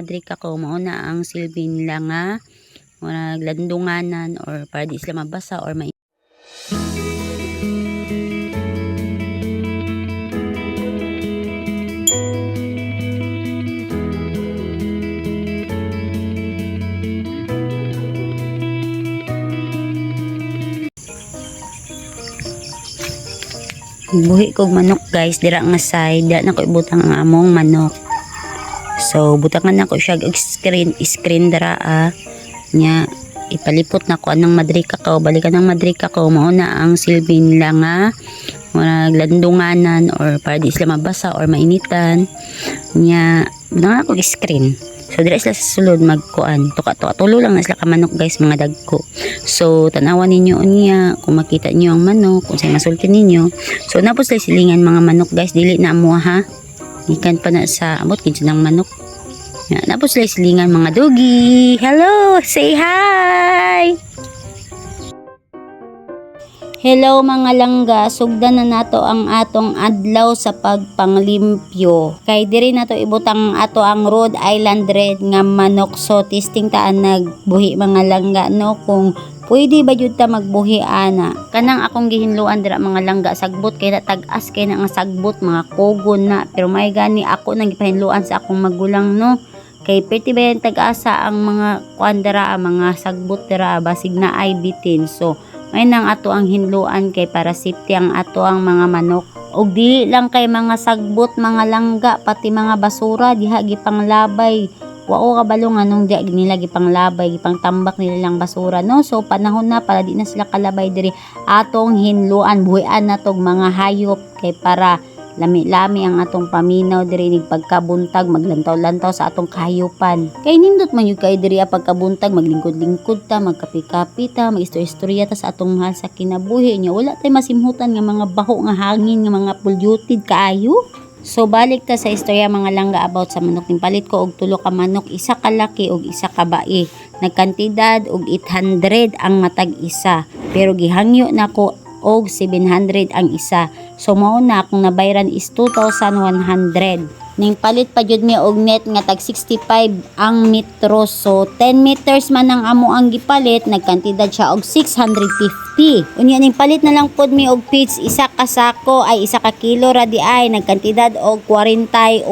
Madrika ko mao na ang silbi nila nga landunganan or para di sila mabasa or buhi kog manok guys dira nga side dira na ko ibutang ang among manok. So butangan na ko siya og screen dira nya ipalipot na ko anang madrika ko balikan ng madrika ko mao na ang silbi nila nga landunganan or para di sila mabasa or mainitan nya na ko screen. So dira sila sa sulod magkuan tulo lang na sila ka manok guys mga dagko. So tanawan ninyo unya kung makita niyo ang manok kung say masulti ninyo. So napos sila silingan mga manok guys dili na amo ha ikan pa na sa amot kinsa ng manok. Napos sila silingan mga dugi. Hello, say hi. Hello mga langga, sugdan na nato ang atong adlaw sa pagpanglimpyo. Kay diri nato ibutang ato ang Rhode Island Red nga manok. So testing taan nagbuhi mga langga no kung pwede ba jud ta magbuhi ana. Kanang akong gihinluan dira mga langga sagbot kay tag-as kay na nga sagbot mga kugon na pero may gani ako nang gipahinluan sa akong magulang no. Kay pwede ba yan tag-asa ang mga kuan dira mga sagbot dira basig na ay bitin. So may nang ato ang hinluan kay para safety ang ato ang mga manok. Og dili lang kay mga sagbot mga langga pati mga basura diha gipanglabay. Wao kabalo nga nung diha nila gipanglabay gipangtambak nila lang basura no. So panahon na para di na sila kalabay diri atong hinluan buhian natog mga hayop kay para lami-lami ang atong paminaw diri nig pagkabuntag maglantaw-lantaw sa atong kahayupan. Kay nindot man yung kay diri pagkabuntag maglingkod-lingkod ta, magkapi-kapi ta, magistorya-istorya ta sa atong mahal sa kinabuhi nya wala tay masimhutan nga mga baho nga hangin nga mga polluted kaayo. So balik ta sa istorya mga langga about sa manok ning palit ko og tulo ka manok, isa ka laki og isa ka bae. Nagkantidad og 800 ang matag isa pero gihangyo nako og 700 ang isa. So mao na akong nabayran is 2,100. Ning palit pa jud mi og net nga tag 65 ang metro. So 10 meters man ang amo ang gipalit, nagkantidad siya og 650. Unya ning palit na lang pod mi og feeds isa ka sako ay isa ka kilo ra di ay nagkantidad og 41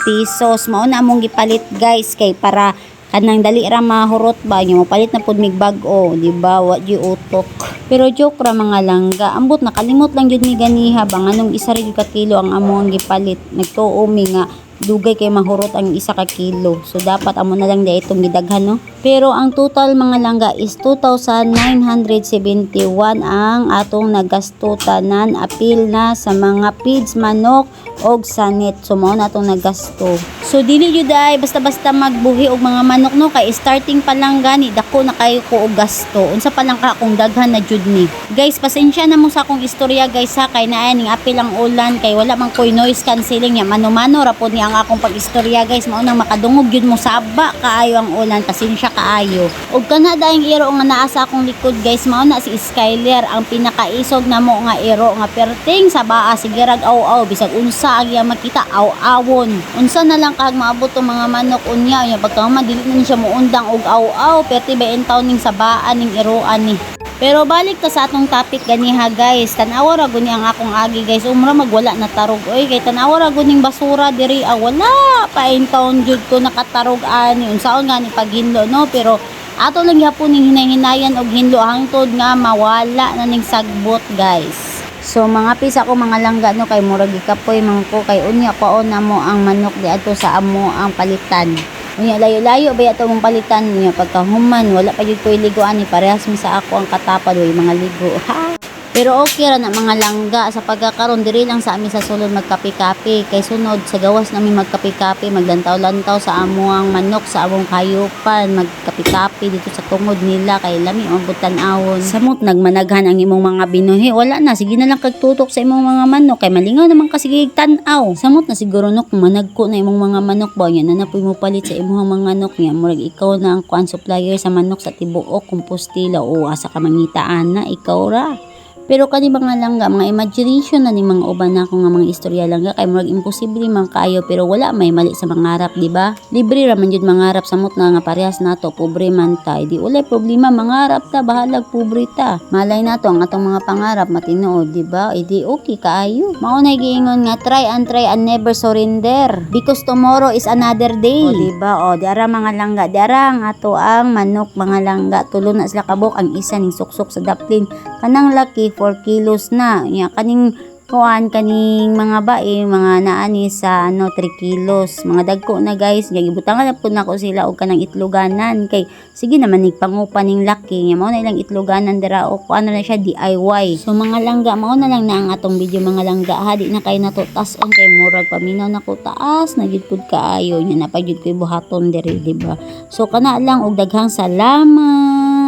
pesos. Mao na among gipalit guys kay para kanang dali ra mahurot ba nya mapalit na pod mig bag-o di ba wa di utok. Pero joke ra mga langga ambot nakalimot lang jud mi ganiha bang anong isa ra ka kilo ang amo ang gipalit nagtuo mi nga dugay kay mahurot ang isa ka kilo. So dapat amo na lang di itong gidaghan no. Pero ang total mga langga is 2,971 ang atong nagasto tanan apil na sa mga feeds manok og sanit. So mao na atong nagasto. So dili jud ay basta-basta magbuhi og mga manok no kay starting pa lang gani dako na kayo ko og gasto. Unsa pa lang ka kung daghan na jud ni. Guys pasensya na mo sa akong istorya guys ha kay naa ning apil ang ulan kay wala man koy noise cancelling ya mano-mano ra pod ni ang akong pag-istorya guys mao nang makadungog jud mo saba kaayo ang ulan pasensya kaayo. Og kana daing iro nga naa sa akong likod guys mao na si Skyler ang pinakaisog namo nga iro nga perting sa baa sige rag aw-aw bisag unsa ang iya makita aw-awon. Unsa na lang kag maabot tong mga manok unya nya pagka dili na siya muundang og aw-aw perti ba entaw ning sa baa ning iroan ni. Pero balik ta sa atong topic ganiha guys. Tan-awa ra guni ang akong agi guys. Umra magwala na tarog oy kay tan-awa ra guning basura diri wala pa intawon jud ko nakatarog ani unsaon nga ni paghinlo no pero ato lang gyapon ning hinay-hinayan og hinlo hangtod nga mawala na ning sagbot guys. So mga pisa ko mga langga no kay murag gikapoy man ko kay unya paon na mo ang manok di adto sa amo ang palitan. Unya layo-layo ba ato mong palitan niya pagkahuman wala pa jud koy liguan ni parehas mi sa ako ang katapad way mga ligo. Ha? Pero okay ra na mga langga sa pagkakaron diri lang sa amin sa sulod magkapi-kapi kay sunod sa gawas namin magkapi-kapi maglantaw-lantaw sa amuang manok sa among kayupan magkapi-kapi dito sa tungod nila kay lami ang butan-awon. Samot nagmanaghan ang imong mga binuhi wala na sige na lang kagtutok sa imong mga manok kay malingaw naman kasi tan-aw. Samot na siguro no kung managko na imong mga manok ba nya na napoy mo palit sa imong mga manok nya murag ikaw na ang kuan supplier sa manok sa tibuok kung postila o asa ka mangitaan na ikaw ra. Pero kani mga langga, mga imagination na ni mga uban na ako nga mga istorya langga kay murag imposible man kayo pero wala may mali sa mangarap, di ba? Libre ra man jud mangarap samot na nga parehas nato pobre man ta. Di ulay problema mangarap ta bahalag pobre ta. Malay nato ang atong mga pangarap matinuod, di ba? Di okay kaayo. Mao na giingon nga try and never surrender because tomorrow is another day. O di ba? O di ara mga langga, di ara ang ato ang manok mga langga tulo na sila kabuk ang isa ning suksok sa daplin. Kanang laki 4 kilos na. Ya, kaning kaning mga bae, mga naani sa 3 kilos. Mga dagko na guys. Gibutangan na po nako sila og kanang itloganan. Kay, sige naman nigpangupa ning laki. Mao na ilang itloganan dira o ano na siya DIY. So mga langga, mao na lang na ang atong video mga langga. Hadi na kay nato tas-on kay murag paminaw nako taas. Nagyud pud kaayo. Nya napagyud koy buhaton diri, diba? So kana lang og daghang salamat.